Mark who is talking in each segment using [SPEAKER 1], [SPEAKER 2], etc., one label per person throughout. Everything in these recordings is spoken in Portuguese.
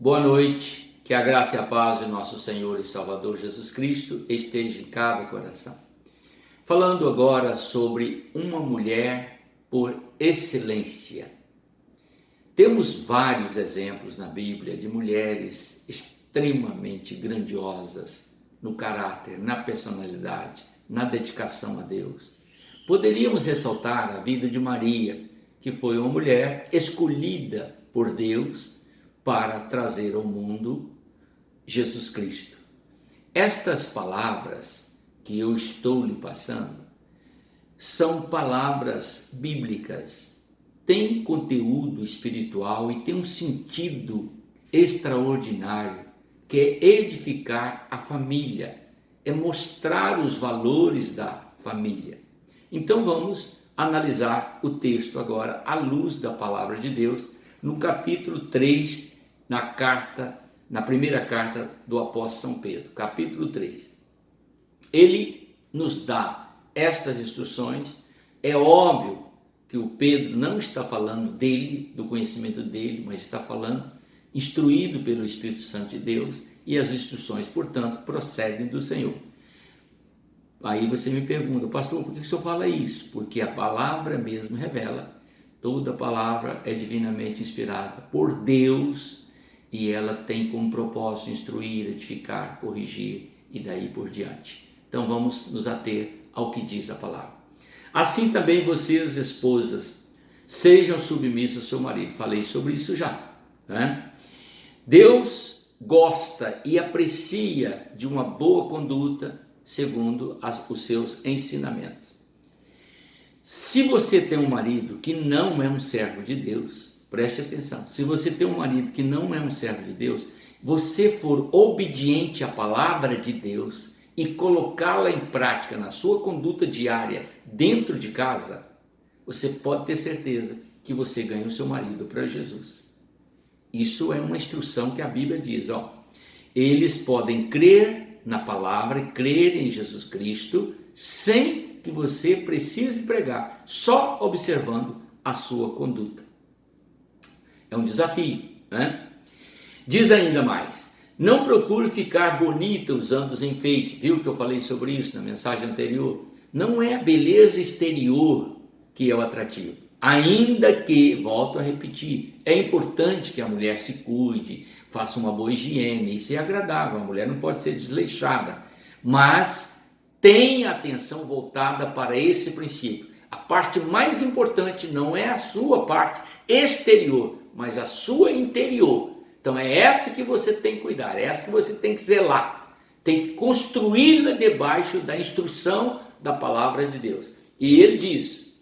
[SPEAKER 1] Boa noite, que a graça e a paz de nosso Senhor e Salvador Jesus Cristo esteja em cada coração. Falando agora sobre uma mulher por excelência. Temos vários exemplos na Bíblia de mulheres extremamente grandiosas no caráter, na personalidade, na dedicação a Deus. Poderíamos ressaltar a vida de Maria, que foi uma mulher escolhida por Deus para trazer ao mundo Jesus Cristo. Estas palavras que eu estou lhe passando são palavras bíblicas, têm conteúdo espiritual e têm um sentido extraordinário, que é edificar a família, é mostrar os valores da família. Então vamos analisar o texto agora à luz da palavra de Deus, no capítulo 3, na primeira carta do apóstolo São Pedro, capítulo 3. Ele nos dá estas instruções. É óbvio que o Pedro não está falando dele, do conhecimento dele, mas está falando, instruído pelo Espírito Santo de Deus, e as instruções, portanto, procedem do Senhor. Aí você me pergunta, pastor, por que o senhor fala isso? Porque a palavra mesmo revela, toda palavra é divinamente inspirada por Deus, e ela tem como propósito instruir, edificar, corrigir e daí por diante. Então vamos nos ater ao que diz a palavra. Assim também vocês, esposas, sejam submissas ao seu marido. Falei sobre isso já, né? Deus gosta e aprecia de uma boa conduta segundo os seus ensinamentos. Se você tem um marido que não é um servo de Deus, preste atenção, se você tem um marido que não é um servo de Deus, você for obediente à palavra de Deus e colocá-la em prática na sua conduta diária dentro de casa, você pode ter certeza que você ganha o seu marido para Jesus. Isso é uma instrução que a Bíblia diz, eles podem crer na palavra, crer em Jesus Cristo, sem que você precise pregar, só observando a sua conduta. É um desafio, né? Diz ainda mais, não procure ficar bonita usando os enfeites, viu que eu falei sobre isso na mensagem anterior? Não é a beleza exterior que é o atrativo, ainda que, volto a repetir, é importante que a mulher se cuide, faça uma boa higiene, isso é agradável, a mulher não pode ser desleixada, mas tenha atenção voltada para esse princípio. A parte mais importante não é a sua parte exterior, mas a sua interior. Então é essa que você tem que cuidar, é essa que você tem que zelar, tem que construí-la debaixo da instrução da palavra de Deus. E ele diz,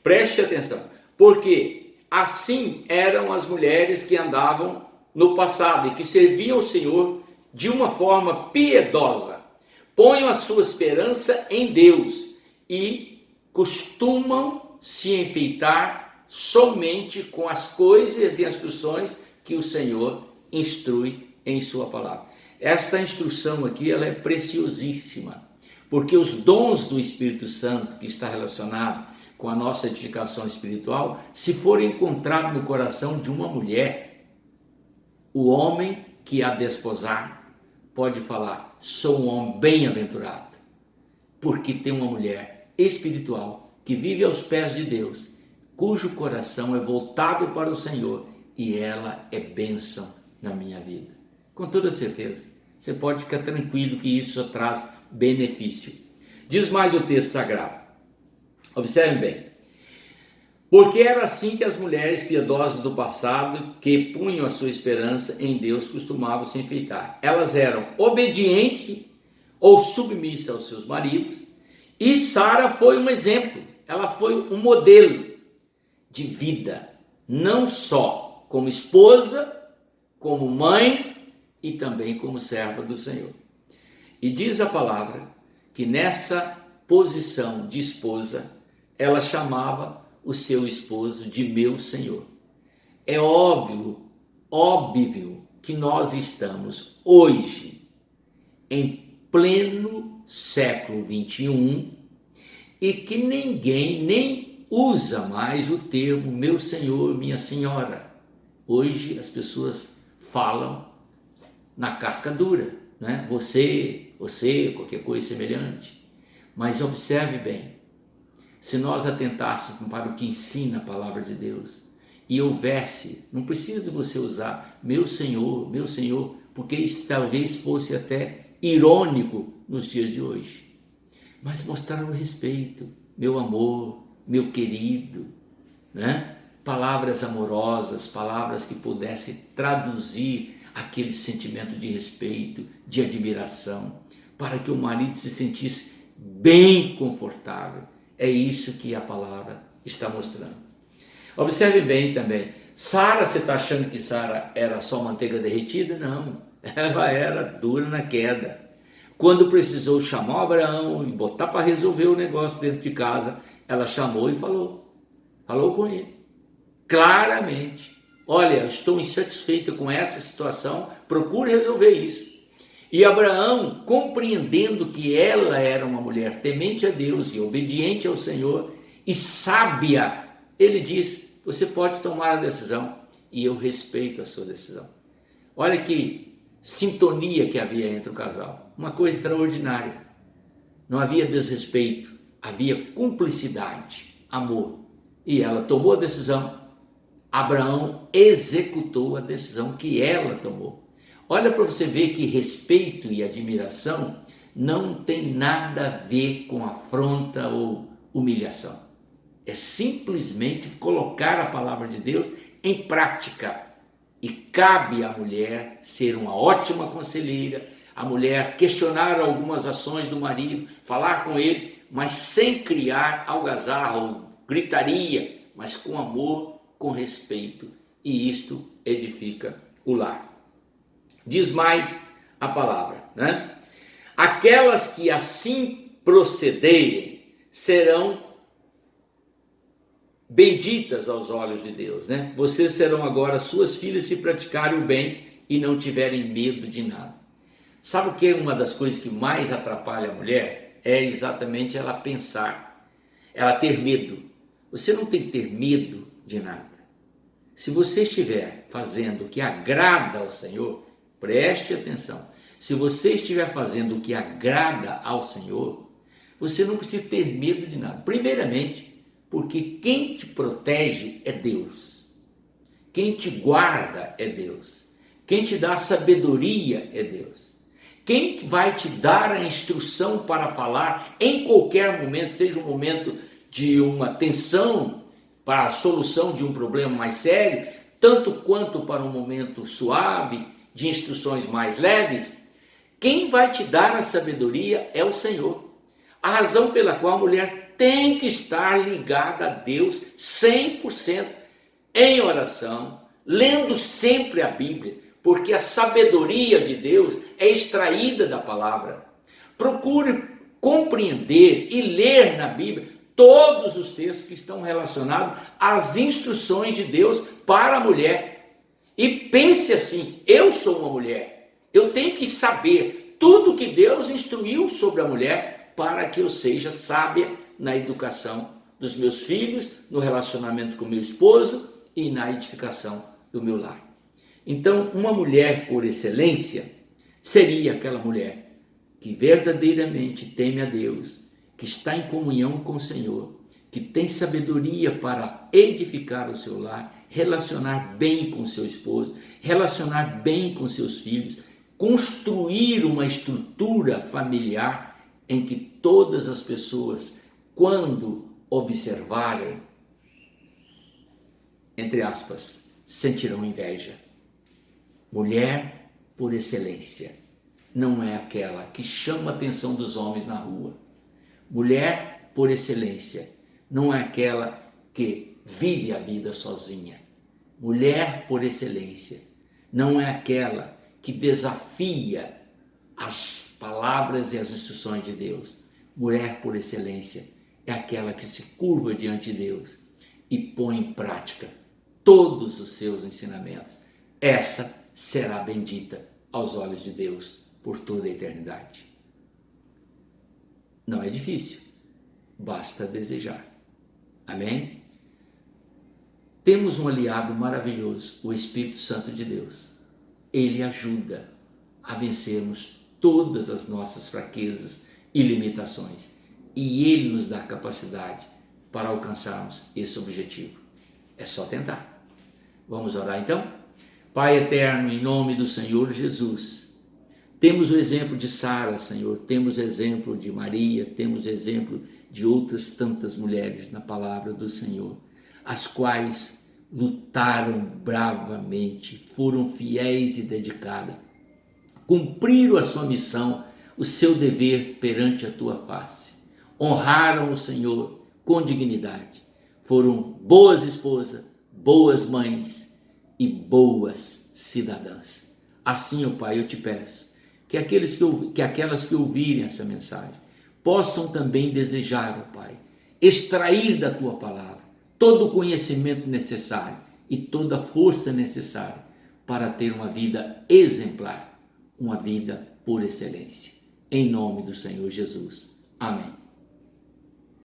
[SPEAKER 1] preste atenção, porque assim eram as mulheres que andavam no passado e que serviam ao Senhor de uma forma piedosa. Ponham a sua esperança em Deus e costumam se enfeitar somente com as coisas e instruções que o Senhor instrui em sua palavra. Esta instrução aqui, ela é preciosíssima, porque os dons do Espírito Santo, que está relacionado com a nossa edificação espiritual, se forem encontrados no coração de uma mulher, o homem que a desposar pode falar, sou um homem bem-aventurado, porque tem uma mulher espiritual que vive aos pés de Deus, cujo coração é voltado para o Senhor, e ela é bênção na minha vida. Com toda certeza, você pode ficar tranquilo que isso traz benefício. Diz mais o texto sagrado, observem bem, porque era assim que as mulheres piedosas do passado, que punham a sua esperança em Deus, costumavam se enfeitar. Elas eram obedientes ou submissas aos seus maridos, e Sara foi um exemplo, ela foi um modelo de vida, não só como esposa, como mãe e também como serva do Senhor. E diz a palavra que nessa posição de esposa, ela chamava o seu esposo de meu Senhor. É óbvio que nós estamos hoje em pleno século 21 e que ninguém nem usa mais o termo meu senhor, minha senhora. Hoje as pessoas falam na casca dura, né? Você, qualquer coisa semelhante. Mas observe bem, se nós atentássemos para o que ensina a palavra de Deus e houvesse, não precisa você usar meu Senhor, porque isso talvez fosse até irônico nos dias de hoje, mas mostrar o respeito, meu amor, meu querido, né? Palavras amorosas, palavras que pudessem traduzir aquele sentimento de respeito, de admiração, para que o marido se sentisse bem confortável. É isso que a palavra está mostrando. Observe bem também, Sara, você está achando que Sara era só manteiga derretida? Não, ela era dura na queda. Quando precisou chamar Abraão e botar para resolver o negócio dentro de casa, ela chamou e falou com ele, claramente: olha, estou insatisfeita com essa situação, procure resolver isso. E Abraão, compreendendo que ela era uma mulher temente a Deus e obediente ao Senhor e sábia, ele diz: você pode tomar a decisão e eu respeito a sua decisão. Olha que sintonia que havia entre o casal, uma coisa extraordinária. Não havia desrespeito, havia cumplicidade, amor. E ela tomou a decisão, Abraão executou a decisão que ela tomou. Olha para você ver que respeito e admiração não tem nada a ver com afronta ou humilhação. É simplesmente colocar a palavra de Deus em prática. E cabe à mulher ser uma ótima conselheira, a mulher questionar algumas ações do marido, falar com ele, mas sem criar algazarra, gritaria, mas com amor, com respeito. E isto edifica o lar. Diz mais a palavra, né? Aquelas que assim procederem serão benditas aos olhos de Deus, né? Vocês serão agora suas filhas se praticarem o bem e não tiverem medo de nada. Sabe o que é uma das coisas que mais atrapalha a mulher? É exatamente ela pensar, ela ter medo. Você não tem que ter medo de nada. Se você estiver fazendo o que agrada ao Senhor, preste atenção. Se você estiver fazendo o que agrada ao Senhor, você não precisa ter medo de nada. Primeiramente, porque quem te protege é Deus. Quem te guarda é Deus. Quem te dá sabedoria é Deus. Quem vai te dar a instrução para falar em qualquer momento, seja um momento de uma tensão para a solução de um problema mais sério, tanto quanto para um momento suave, de instruções mais leves, quem vai te dar a sabedoria é o Senhor. A razão pela qual a mulher tem que estar ligada a Deus 100% em oração, lendo sempre a Bíblia, porque a sabedoria de Deus é extraída da palavra. Procure compreender e ler na Bíblia todos os textos que estão relacionados às instruções de Deus para a mulher. E pense assim: eu sou uma mulher, eu tenho que saber tudo que Deus instruiu sobre a mulher para que eu seja sábia na educação dos meus filhos, no relacionamento com meu esposo e na edificação do meu lar. Então, uma mulher por excelência seria aquela mulher que verdadeiramente teme a Deus, que está em comunhão com o Senhor, que tem sabedoria para edificar o seu lar, relacionar bem com seu esposo, relacionar bem com seus filhos, construir uma estrutura familiar em que todas as pessoas, quando observarem, entre aspas, sentirão inveja. Mulher por excelência não é aquela que chama a atenção dos homens na rua. Mulher por excelência não é aquela que vive a vida sozinha. Mulher por excelência não é aquela que desafia as palavras e as instruções de Deus. Mulher por excelência é aquela que se curva diante de Deus e põe em prática todos os seus ensinamentos. Essa será bendita aos olhos de Deus por toda a eternidade. Não é difícil, basta desejar. Amém? Temos um aliado maravilhoso, o Espírito Santo de Deus. Ele ajuda a vencermos todas as nossas fraquezas e limitações. E Ele nos dá capacidade para alcançarmos esse objetivo. É só tentar. Vamos orar então? Pai eterno, em nome do Senhor Jesus, temos o exemplo de Sara, Senhor, temos o exemplo de Maria, temos o exemplo de outras tantas mulheres na palavra do Senhor, as quais lutaram bravamente, foram fiéis e dedicadas, cumpriram a sua missão, o seu dever perante a tua face, honraram o Senhor com dignidade, foram boas esposas, boas mães e boas cidadãs. Assim, ó Pai, eu te peço que aquelas que ouvirem essa mensagem possam também desejar, ó Pai, extrair da tua palavra todo o conhecimento necessário e toda a força necessária para ter uma vida exemplar, uma vida por excelência. Em nome do Senhor Jesus. Amém.